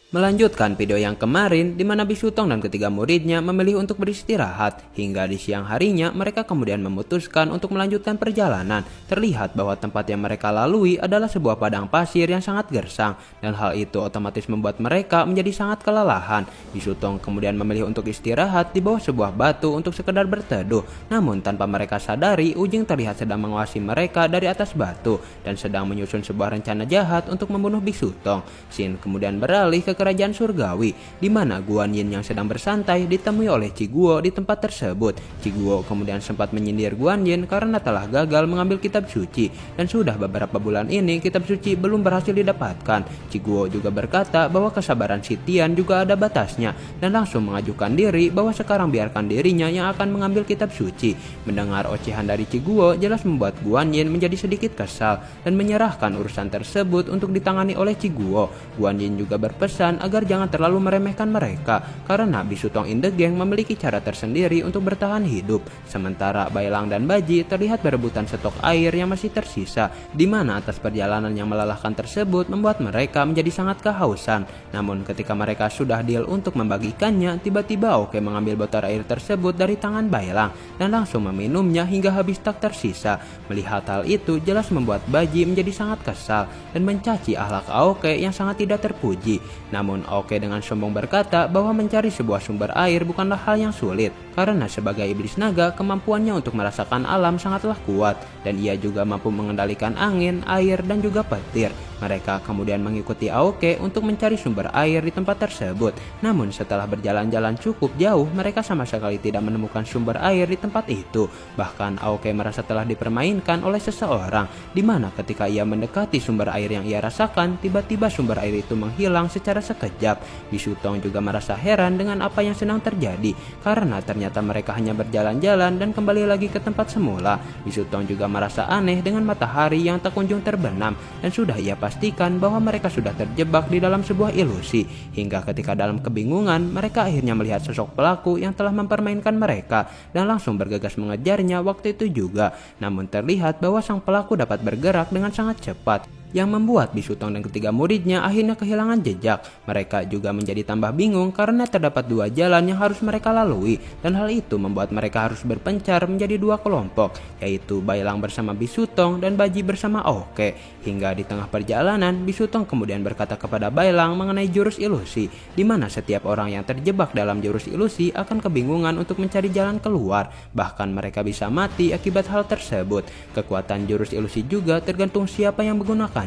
Melanjutkan video yang kemarin, di mana Bisutong dan ketiga muridnya memilih untuk beristirahat, hingga di siang harinya mereka kemudian memutuskan untuk melanjutkan perjalanan. Terlihat bahwa tempat yang mereka lalui adalah sebuah padang pasir yang sangat gersang, dan hal itu otomatis membuat mereka menjadi sangat kelelahan. Bisutong kemudian memilih untuk istirahat di bawah sebuah batu untuk sekedar berteduh, namun tanpa mereka sadari, Ujing terlihat sedang mengawasi mereka dari atas batu, dan sedang menyusun sebuah rencana jahat untuk membunuh Bisutong. Shin kemudian beralih ke kerajaan surgawi, di mana Guan Yin yang sedang bersantai ditemui oleh Chiguo di tempat tersebut. Chiguo kemudian sempat menyindir Guan Yin karena telah gagal mengambil kitab suci, dan sudah beberapa bulan ini kitab suci belum berhasil didapatkan. Chiguo juga berkata bahwa kesabaran si Tian juga ada batasnya, dan langsung mengajukan diri bahwa sekarang biarkan dirinya yang akan mengambil kitab suci. Mendengar ocehan dari Chiguo jelas membuat Guan Yin menjadi sedikit kesal dan menyerahkan urusan tersebut untuk ditangani oleh Chiguo. Guan Yin juga berpesan agar jangan terlalu meremehkan mereka, karena Bisutong in the Gang memiliki cara tersendiri untuk bertahan hidup. Sementara Bailang dan Baji terlihat berebutan stok air yang masih tersisa, di mana atas perjalanan yang melelahkan tersebut membuat mereka menjadi sangat kehausan. Namun ketika mereka sudah deal untuk membagikannya, tiba-tiba Oke mengambil botol air tersebut dari tangan Bailang dan langsung meminumnya hingga habis tak tersisa. Melihat hal itu jelas membuat Baji menjadi sangat kesal dan mencaci akhlak Aoke yang sangat tidak terpuji. Namun Aoke dengan sombong berkata bahwa mencari sebuah sumber air bukanlah hal yang sulit, karena sebagai iblis naga kemampuannya untuk merasakan alam sangatlah kuat, dan ia juga mampu mengendalikan angin, air, dan juga petir. Mereka kemudian mengikuti Aoke untuk mencari sumber air di tempat tersebut. Namun setelah berjalan-jalan cukup jauh, mereka sama sekali tidak menemukan sumber air di tempat itu. Bahkan Aoke merasa telah dipermainkan oleh seseorang, di mana ketika ia mendekati sumber air yang ia rasakan, tiba-tiba sumber air itu menghilang secara sekejap. Bisutong juga merasa heran dengan apa yang sedang terjadi, karena ternyata mereka hanya berjalan-jalan dan kembali lagi ke tempat semula. Bisutong juga merasa aneh dengan matahari yang tak kunjung terbenam, dan sudah ia pastikan bahwa mereka sudah terjebak di dalam sebuah ilusi, hingga ketika dalam kebingungan mereka akhirnya melihat sosok pelaku yang telah mempermainkan mereka dan langsung bergegas mengejarnya waktu itu juga. Namun terlihat bahwa sang pelaku dapat bergerak dengan sangat cepat, yang membuat Bisutong dan ketiga muridnya akhirnya kehilangan jejak. Mereka juga menjadi tambah bingung karena terdapat dua jalan yang harus mereka lalui, dan hal itu membuat mereka harus berpencar menjadi dua kelompok, yaitu Bailang bersama Bisutong dan Baji bersama Aoke. Hingga di tengah perjalanan, Bisutong kemudian berkata kepada Bailang mengenai jurus ilusi, di mana setiap orang yang terjebak dalam jurus ilusi akan kebingungan untuk mencari jalan keluar, bahkan mereka bisa mati akibat hal tersebut. Kekuatan jurus ilusi juga tergantung siapa yang menggunakan.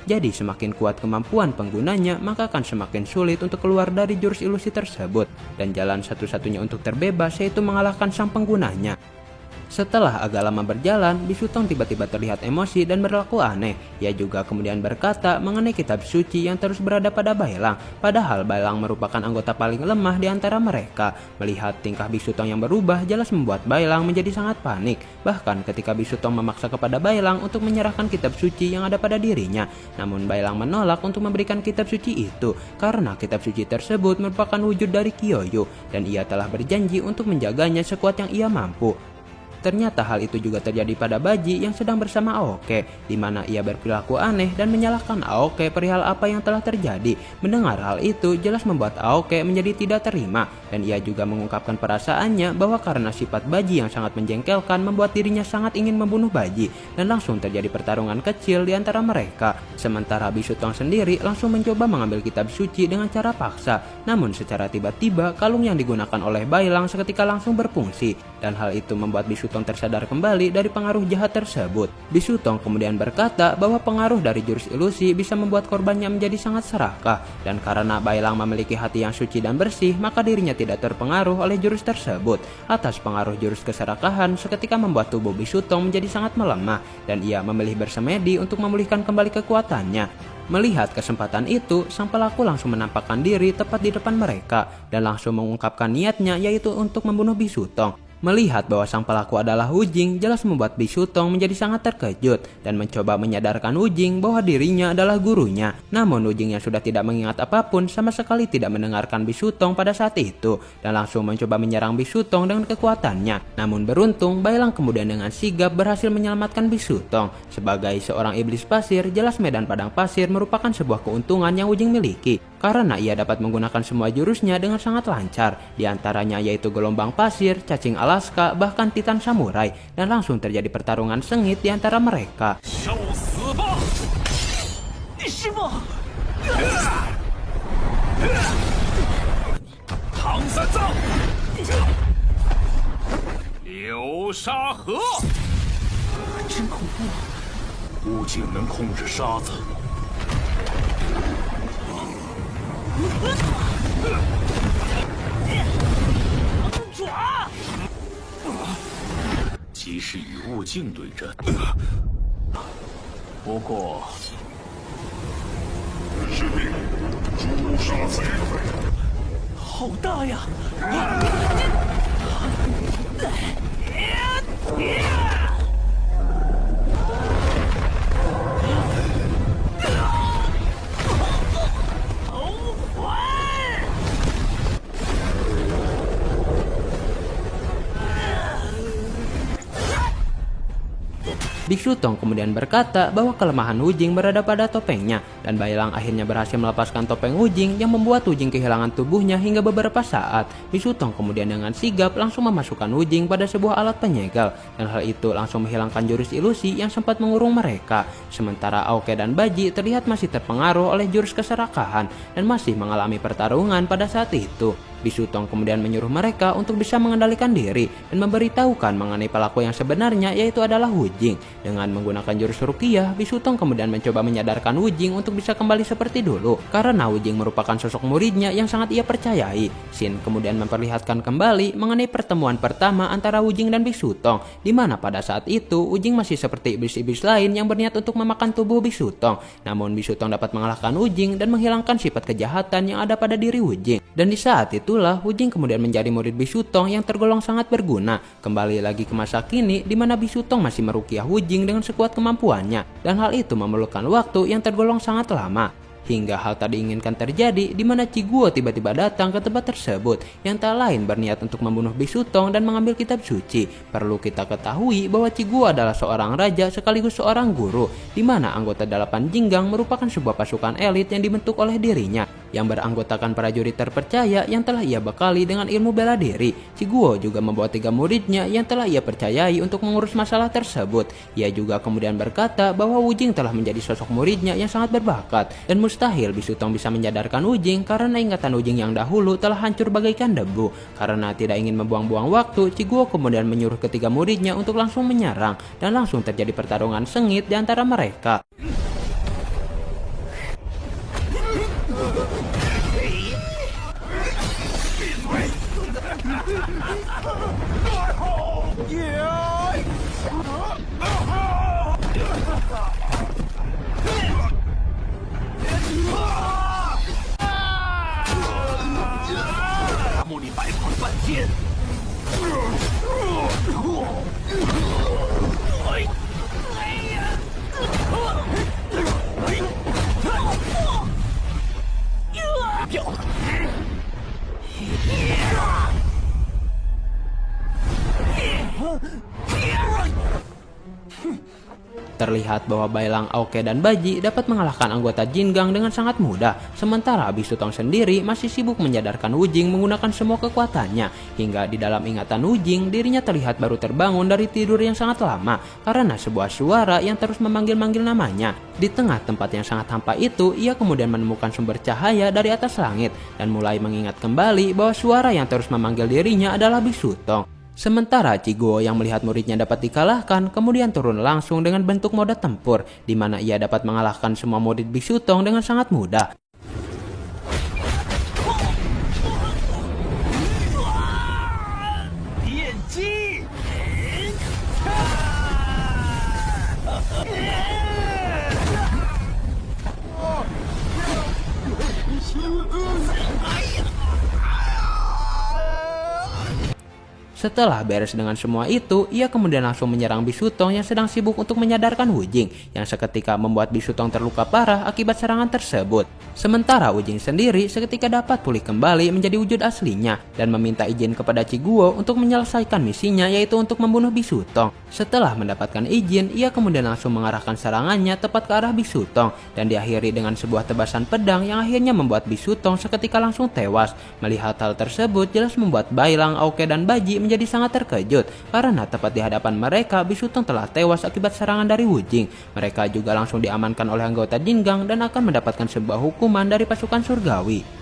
Jadi semakin kuat kemampuan penggunanya, maka akan semakin sulit untuk keluar dari jurus ilusi tersebut, dan jalan satu-satunya untuk terbebas yaitu mengalahkan sang penggunanya. Setelah agak lama berjalan, Bisutong tiba-tiba terlihat emosi dan berlaku aneh. Ia juga kemudian berkata mengenai kitab suci yang terus berada pada Bailang, padahal Bailang merupakan anggota paling lemah di antara mereka. Melihat tingkah Bisutong yang berubah jelas membuat Bailang menjadi sangat panik. Bahkan ketika Bisutong memaksa kepada Bailang untuk menyerahkan kitab suci yang ada pada dirinya, namun Bailang menolak untuk memberikan kitab suci itu karena kitab suci tersebut merupakan wujud dari Kyoyo, dan ia telah berjanji untuk menjaganya sekuat yang ia mampu. Ternyata hal itu juga terjadi pada Baji yang sedang bersama Aoke, di mana ia berperilaku aneh dan menyalahkan Aoke perihal apa yang telah terjadi. Mendengar hal itu jelas membuat Aoke menjadi tidak terima, dan ia juga mengungkapkan perasaannya bahwa karena sifat Baji yang sangat menjengkelkan membuat dirinya sangat ingin membunuh Baji, dan langsung terjadi pertarungan kecil di antara mereka. Sementara Bisutong sendiri langsung mencoba mengambil kitab suci dengan cara paksa, namun secara tiba-tiba kalung yang digunakan oleh Bailang seketika langsung berfungsi, dan hal itu membuat Bisutong tersadar kembali dari pengaruh jahat tersebut. Bisutong kemudian berkata bahwa pengaruh dari jurus ilusi bisa membuat korbannya menjadi sangat serakah, dan karena Bailang memiliki hati yang suci dan bersih, maka dirinya tidak terpengaruh oleh jurus tersebut. Atas pengaruh jurus keserakahan seketika membuat tubuh Bisutong menjadi sangat melemah, dan ia memilih bersemedi untuk memulihkan kembali kekuatannya. Melihat kesempatan itu, sang pelaku langsung menampakkan diri tepat di depan mereka dan langsung mengungkapkan niatnya, yaitu untuk membunuh Bisutong. Melihat bahwa sang pelaku adalah Wujing jelas membuat Bisutong menjadi sangat terkejut dan mencoba menyadarkan Wujing bahwa dirinya adalah gurunya. Namun Wujing yang sudah tidak mengingat apapun sama sekali tidak mendengarkan Bisutong pada saat itu dan langsung mencoba menyerang Bisutong dengan kekuatannya. Namun beruntung Bailang kemudian dengan sigap berhasil menyelamatkan Bisutong. Sebagai seorang iblis pasir, jelas medan padang pasir merupakan sebuah keuntungan yang Wujing miliki. karena ia dapat menggunakan semua jurusnya dengan sangat lancar. Di antaranya yaitu gelombang pasir, cacing Alaska, bahkan Titan Samurai, dan langsung terjadi pertarungan sengit di antara mereka. Biksu Tong kemudian berkata bahwa kelemahan Wujing berada pada topengnya, dan Bailang akhirnya berhasil melepaskan topeng Wujing yang membuat Wujing kehilangan tubuhnya hingga beberapa saat. Biksu Tong kemudian dengan sigap langsung memasukkan Wujing pada sebuah alat penyegal, dan hal itu langsung menghilangkan jurus ilusi yang sempat mengurung mereka. Sementara Aoke dan Baji terlihat masih terpengaruh oleh jurus keserakahan dan masih mengalami pertarungan pada saat itu. Biksu Tong kemudian menyuruh mereka untuk bisa mengendalikan diri dan memberitahukan mengenai pelaku yang sebenarnya, yaitu adalah Wujing. Dengan menggunakan jurus rukiah, Biksu Tong kemudian mencoba menyadarkan Wujing untuk bisa kembali seperti dulu, karena Wujing merupakan sosok muridnya yang sangat ia percayai. Shin kemudian memperlihatkan kembali mengenai pertemuan pertama antara Wujing dan Biksu Tong, di mana pada saat itu Wujing masih seperti iblis-iblis lain yang berniat untuk memakan tubuh Biksu Tong. Namun Biksu Tong dapat mengalahkan Wujing dan menghilangkan sifat kejahatan yang ada pada diri Wujing. Dan di saat itulah Wujing kemudian menjadi murid Biksu Tong yang tergolong sangat berguna. Kembali lagi ke masa kini di mana Biksu Tong masih merukiah Wujing dengan sekuat kemampuannya, dan hal itu memerlukan waktu yang tergolong sangat lama. Hingga hal tak diinginkan terjadi di mana Chi Guo tiba-tiba datang ke tempat tersebut yang tak lain berniat untuk membunuh Biksu Tong dan mengambil kitab suci. Perlu kita ketahui bahwa Chi Guo adalah seorang raja sekaligus seorang guru, di mana anggota 8 Jinggang merupakan sebuah pasukan elit yang dibentuk oleh dirinya, yang beranggotakan prajurit terpercaya yang telah ia bekali dengan ilmu bela diri. Chi Guo juga membawa 3 muridnya yang telah ia percayai untuk mengurus masalah tersebut. Ia juga kemudian berkata bahwa Wujing telah menjadi sosok muridnya yang sangat berbakat, dan mustahil Biksu Tong bisa menyadarkan Wujing karena ingatan Wujing yang dahulu telah hancur bagaikan debu. Karena tidak ingin membuang-buang waktu, Chi Guo kemudian menyuruh ketiga muridnya untuk langsung menyerang, dan langsung terjadi pertarungan sengit di antara mereka. Terlihat bahwa Bailang, Aoke, dan Baji dapat mengalahkan anggota Jinggang dengan sangat mudah, sementara Biksu Tong sendiri masih sibuk menyadarkan Wujing menggunakan semua kekuatannya, hingga di dalam ingatan Wujing dirinya terlihat baru terbangun dari tidur yang sangat lama karena sebuah suara yang terus memanggil-manggil namanya. Di tengah tempat yang sangat hampa itu, ia kemudian menemukan sumber cahaya dari atas langit dan mulai mengingat kembali bahwa suara yang terus memanggil dirinya adalah Biksu Tong. Sementara Chi Guo yang melihat muridnya dapat dikalahkan kemudian turun langsung dengan bentuk mode tempur, di mana ia dapat mengalahkan semua murid Biksu Tong dengan sangat mudah. Setelah beres dengan semua itu, ia kemudian langsung menyerang Bisutong yang sedang sibuk untuk menyadarkan Wujing, yang seketika membuat Bisutong terluka parah akibat serangan tersebut. Sementara Wujing sendiri seketika dapat pulih kembali menjadi wujud aslinya dan meminta izin kepada Chiguo untuk menyelesaikan misinya, yaitu untuk membunuh Bisutong. Setelah mendapatkan izin, ia kemudian langsung mengarahkan serangannya tepat ke arah Bisutong dan diakhiri dengan sebuah tebasan pedang yang akhirnya membuat Bisutong seketika langsung tewas. Melihat hal tersebut jelas membuat Bailang, Aoke, dan Baji menjadi sangat terkejut karena tepat di hadapan mereka Bisutong telah tewas akibat serangan dari Wujing. Mereka juga langsung diamankan oleh anggota Jingang dan akan mendapatkan sebuah hukuman dari pasukan surgawi.